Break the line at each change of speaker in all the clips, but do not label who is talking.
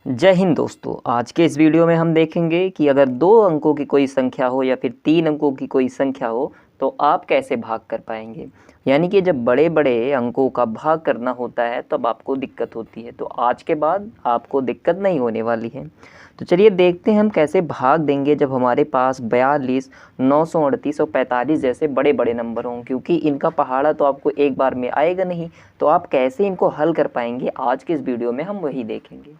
जय हिंद दोस्तों। आज के इस वीडियो में हम देखेंगे कि अगर 2 अंकों की कोई संख्या हो या फिर 3 अंकों की कोई संख्या हो तो आप कैसे भाग कर पाएंगे। यानी कि जब बड़े बड़े अंकों का भाग करना होता है तब आपको दिक्कत होती है, तो आज के बाद आपको दिक्कत नहीं होने वाली है। तो चलिए देखते हैं हम कैसे भाग देंगे जब हमारे पास 42, 938 और 45 जैसे बड़े बड़े नंबर हों, क्योंकि इनका पहाड़ा तो आपको एक बार में आएगा नहीं। तो आप कैसे इनको हल कर पाएंगे, आज के इस वीडियो में हम वही देखेंगे।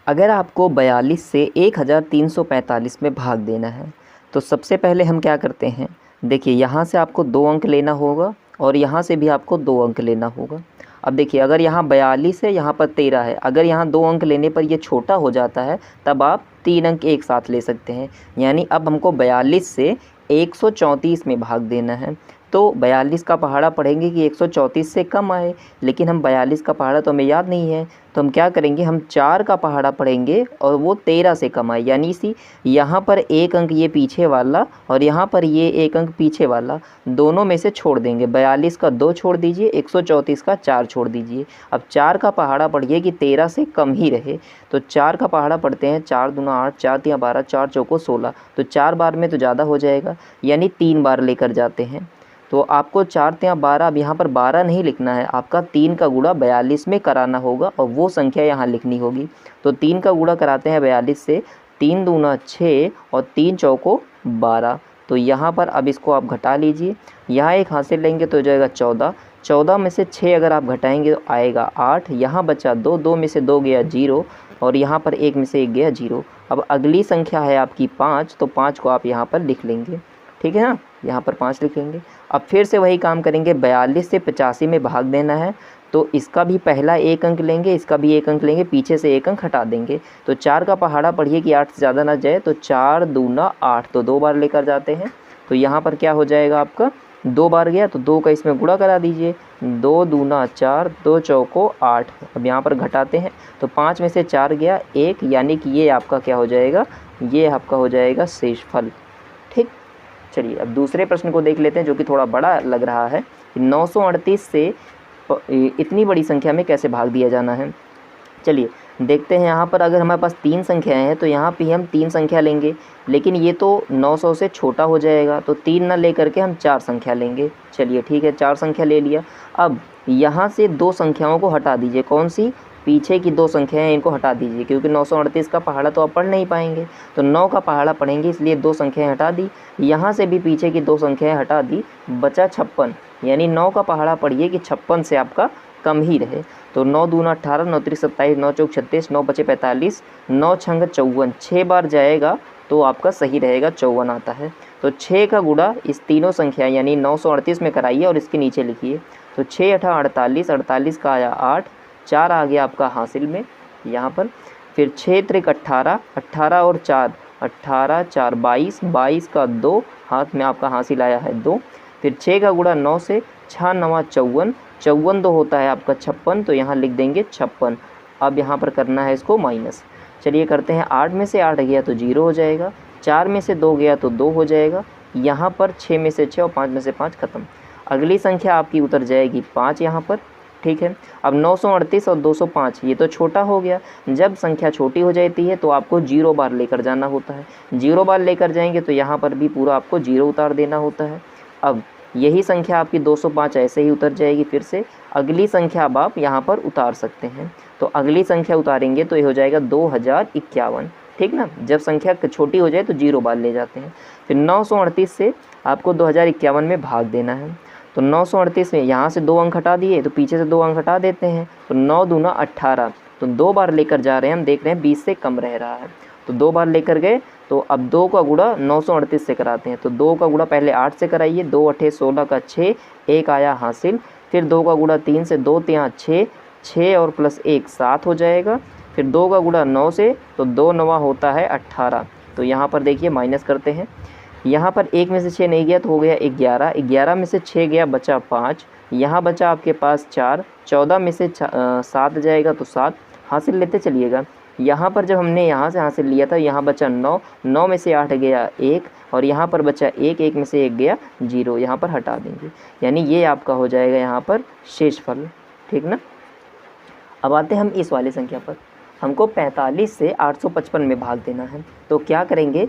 अगर आपको 42 से 1345 में भाग देना है तो सबसे पहले हम क्या करते हैं, देखिए यहाँ से आपको 2 अंक लेना होगा और यहाँ से भी आपको 2 अंक लेना होगा। अब देखिए अगर यहाँ 42 है, यहाँ पर 13 है, अगर यहाँ 2 अंक लेने पर ये छोटा हो जाता है तब आप 3 अंक एक साथ ले सकते हैं। यानी अब हमको 42 से 134 में भाग देना है। तो 42 का पहाड़ा पढ़ेंगे कि 134 से कम आए, लेकिन हम 42 का पहाड़ा तो हमें याद नहीं है, तो हम क्या करेंगे, हम 4 का पहाड़ा पढ़ेंगे और वो 13 से कम आए। यानी इसी यहाँ पर 1 अंक ये पीछे वाला और यहाँ पर ये 1 अंक पीछे वाला, दोनों में से छोड़ देंगे। 42 का 2 छोड़ दीजिए, 134 का 4 छोड़ दीजिए। अब 4 का पहाड़ा पढ़िए कि 13 से कम ही रहे, तो 4 का पहाड़ा पढ़ते हैं। 4 दूना 8, 4 तिया 12, 4 चौको 16, तो 4 बार में तो ज़्यादा हो जाएगा, यानी 3 बार लेकर जाते हैं। तो आपको 4 तिया 12, अब यहाँ पर 12 नहीं लिखना है, आपका 3 का गुणा 42 में कराना होगा और वो संख्या यहाँ लिखनी होगी। तो 3 का गुणा कराते हैं 42 से, 3 दूना 6 और 3 चौको 12। तो यहाँ पर अब इसको आप घटा लीजिए, यहाँ एक हासिल लेंगे तो हो जाएगा 14। 14 में से 6 अगर आप घटाएंगे तो आएगा 8, यहाँ बचा 2, 2 में से 2 गया 0 और यहाँ पर 1 में से 1 गया 0। अब अगली संख्या है आपकी 5, तो 5 को आप यहाँ पर लिख लेंगे, ठीक है ना, यहाँ पर 5 लिखेंगे। अब फिर से वही काम करेंगे, 42 से 85 में भाग देना है, तो इसका भी पहला 1 अंक लेंगे, इसका भी 1 अंक लेंगे, पीछे से 1 अंक हटा देंगे। तो 4 का पहाड़ा पढ़िए कि 8 से ज़्यादा ना जाए, तो 4 दूना 8, तो 2 बार लेकर जाते हैं। तो यहाँ पर क्या हो जाएगा, आपका 2 बार गया तो 2 का इसमें गुणा करा दीजिए, 2 दूना 4, 2 चौको 8। अब यहाँ पर घटाते हैं तो 5 में से 4 गया 1, यानी कि ये आपका क्या हो जाएगा, ये आपका हो जाएगा शेषफल। ठीक, चलिए अब दूसरे प्रश्न को देख लेते हैं जो कि थोड़ा बड़ा लग रहा है। 938 से इतनी बड़ी संख्या में कैसे भाग दिया जाना है। चलिए देखते हैं। यहाँ पर अगर हमारे पास 3 संख्याएं हैं तो यहाँ पे हम 3 संख्या लेंगे, लेकिन ये तो 900 से छोटा हो जाएगा, तो 3 ना ले करके हम 4 संख्या लेंगे। चलिए ठीक है, 4 संख्या ले लिया। अब यहाँ से 2 संख्याओं को हटा दीजिए, कौन सी, पीछे की 2 संख्याएं, इनको हटा दीजिए, क्योंकि 938 का पहाड़ा तो आप पढ़ नहीं पाएंगे, तो 9 का पहाड़ा पढ़ेंगे, इसलिए 2 संख्याएं हटा दी। यहाँ से भी पीछे की 2 संख्याएं हटा दी, बचा 56, यानी 9 का पहाड़ा पढ़िए कि 56 से आपका कम ही रहे। तो 9 दूना 18, 9 त्रिक 27, 9 चौक 36, 9 बचे 45, 9 छंग 54, 6 बार जाएगा तो आपका सही रहेगा, 54 आता है। तो 6 का गुणा इस तीनों संख्या यानी 938 में कराइए और इसके नीचे लिखिए। तो 6 अठा 48, 48 का आया 8, 4 आ गया आपका हासिल में यहाँ पर। फिर 6 त्रिक 18, 18 और 4, 18 4 22, 22 का 2, हाथ में आपका हासिल आया है 2। फिर 6 का गुणा 9 से, 6 9 54, 54 2 होता है आपका 56, तो यहाँ लिख देंगे 56। अब यहाँ पर करना है इसको माइनस। चलिए करते हैं, 8 में से 8 गया तो 0 हो जाएगा, 4 में से 2 गया तो 2 हो जाएगा, यहाँ पर 6 में से 6 और 5 में से 5 खत्म। अगली संख्या आपकी उतर जाएगी 5 यहाँ पर, ठीक है। अब 938 और 205 ये तो छोटा हो गया, जब संख्या छोटी हो जाती है तो आपको 0 बार लेकर जाना होता है। 0 बार लेकर जाएंगे तो यहाँ पर भी पूरा आपको 0 उतार देना होता है। अब यही संख्या आपकी 205 ऐसे ही उतर जाएगी। फिर से अगली संख्या अब आप यहाँ पर उतार सकते हैं, तो अगली संख्या उतारेंगे तो ये हो जाएगा 2051, ठीक ना। जब संख्या छोटी हो जाए तो 0 बार ले जाते हैं। फिर 938 से आपको 2051 में भाग देना है, तो 938 में यहाँ से 2 अंक हटा दिए तो पीछे से 2 अंक हटा देते हैं, तो 9 दूना 18, तो 2 बार लेकर जा रहे हैं, हम देख रहे हैं 20 से कम रह रहा है, तो 2 बार लेकर गए। तो अब 2 का गुणा 938 से कराते हैं, तो 2 का गुणा पहले 8 से कराइए, 2 अठे 16 का 6, 1 आया हासिल। फिर 2 का गुणा 3 से, 2 तिया 6, 6 और प्लस 1 7 हो जाएगा। फिर 2 का गुणा 9 से, तो 2 9 होता है 18, तो यहाँ पर देखिए माइनस करते हैं। यहाँ पर 1 में से 6 नहीं गया तो हो गया 11, 11 में से 6 गया बचा 5, यहाँ बचा आपके पास 4, 14 में से 7 जाएगा तो 7, हासिल लेते चलिएगा। यहाँ पर जब हमने यहाँ से हासिल लिया था, यहाँ बचा 9, 9 में से 8 गया 1 और यहाँ पर बचा 1, 1 में से 1 गया 0, यहाँ पर हटा देंगे, यानी ये आपका हो जाएगा यहाँ पर शेषफल, ठीक ना। अब आते हैं हम इस वाली संख्या पर। हमको 45 से 855 में भाग देना है। तो क्या करेंगे,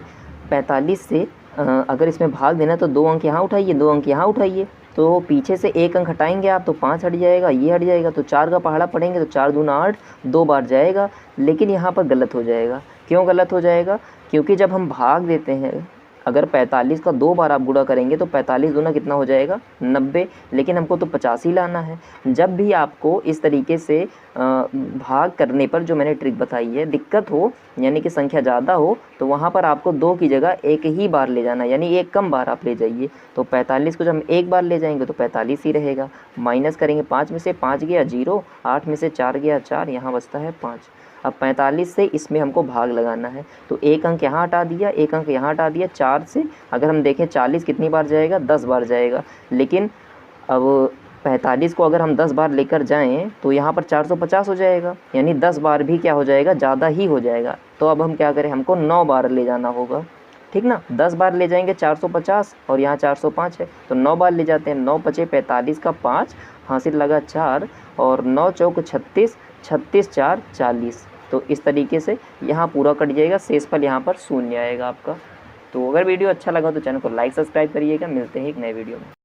45 से अगर इसमें भाग देना तो 2 अंक यहाँ उठाइए, 2 अंक यहाँ उठाइए, तो पीछे से 1 अंक हटाएंगे आप तो 5 हट जाएगा, ये हट जाएगा, तो 4 का पहाड़ा पढ़ेंगे तो 4 दूना 8, 2 बार जाएगा। लेकिन यहाँ पर गलत हो जाएगा। क्यों गलत हो जाएगा? क्योंकि जब हम भाग देते हैं, अगर 45 का 2 बार आप गुणा करेंगे तो 45 दूना कितना हो जाएगा 90, लेकिन हमको तो 85 लाना है। जब भी आपको इस तरीके से भाग करने पर जो मैंने ट्रिक बताई है दिक्कत हो, यानी कि संख्या ज़्यादा हो, तो वहाँ पर आपको 2 की जगह 1 ही बार ले जाना, यानी 1 कम बार आप ले जाइए। तो 45 को जब हम 1 बार ले जाएंगे तो 45 ही रहेगा। माइनस करेंगे 5 में से 5 गया 0, 8 में से 4 गया 4, यहाँ बचता है 5। अब 45 से इसमें हमको भाग लगाना है, तो 1 अंक यहाँ हटा दिया, 1 अंक यहाँ हटा दिया। 4 से अगर हम देखें 40 कितनी बार जाएगा, 10 बार जाएगा। लेकिन अब 45 को अगर हम 10 बार लेकर जाएं तो यहाँ पर 450 हो जाएगा, यानी 10 बार भी क्या हो जाएगा, ज़्यादा ही हो जाएगा। तो अब हम क्या करें, हमको 9 बार ले जाना होगा, ठीक ना। 10 बार ले जाएंगे 450 और यहाँ 405 है, तो 9 बार ले जाते हैं। 9 बचे 45 का 5 हासिल लगा 4, और 9 चौक 36, 36 4 40। तो इस तरीके से यहाँ पूरा कट जाएगा, शेषफल यहाँ पर शून्य आएगा आपका। तो अगर वीडियो अच्छा लगा तो चैनल को लाइक सब्सक्राइब करिएगा। मिलते हैं एक नए वीडियो में।